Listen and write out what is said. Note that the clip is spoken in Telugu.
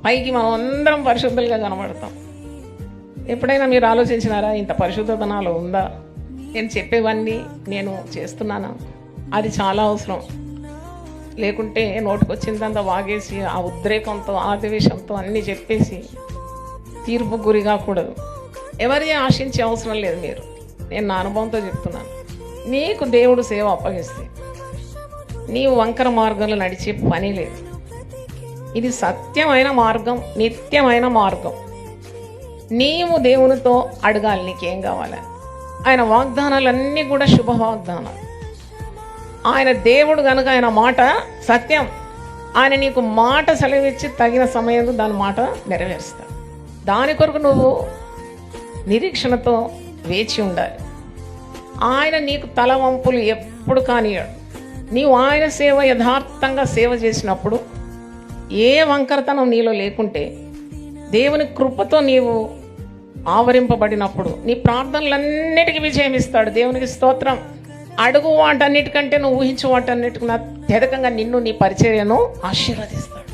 పైకి మనం అందరం పరిశుద్ధులుగా కనబడతాం. ఎప్పుడైనా మీరు ఆలోచించినారా, ఇంత పరిశుద్ధత నాలో ఉందా? నేను చెప్పేవన్నీ నేను చేస్తున్నానా? అది చాలా అవసరం. లేకుంటే నోటికొచ్చిందంతా వాగేసి ఆ ఉద్రేకంతో ఆవేశంతో అన్నీ చెప్పేసి తీర్పు గురి కాకూడదు. ఎవరి ఆశించే అవసరం లేదు. నేను నా అనుభవంతో చెప్తున్నాను. నీకు దేవుడు సేవ అప్పగిస్తే నీవు వంకర మార్గంలో నడిచే పని లేదు. ఇది సత్యమైన మార్గం, నిత్యమైన మార్గం. నీవు దేవునితో అడగాలి నీకేం కావాలని. ఆయన వాగ్దానాలన్నీ కూడా శుభ వాగ్దానాలు. ఆయన దేవుడు కనుక ఆయన మాట సత్యం. ఆయన నీకు మాట సెలవిచ్చి తగిన సమయంలో దాని మాట నెరవేరుస్తాడు. దాని కొరకు నువ్వు నిరీక్షణతో వేచి ఉండాలి. ఆయన నీకు తలవంపులు ఎప్పుడు కానియాడు. నీవు ఆయన సేవ యథార్థంగా సేవ చేసినప్పుడు, ఏ వంకరతనం నీలో లేకుంటే, దేవుని కృపతో నీవు ఆవరింపబడినప్పుడు నీ ప్రార్థనలన్నిటికీ విజయం ఇస్తాడు. దేవునికి స్తోత్రం. అడుగు వాటన్నిటికంటే నువ్వు ఊహించు వాటన్నిటికన్నా అత్యధికంగా నిన్ను నీ పరిచర్యను ఆశీర్వదిస్తాడు.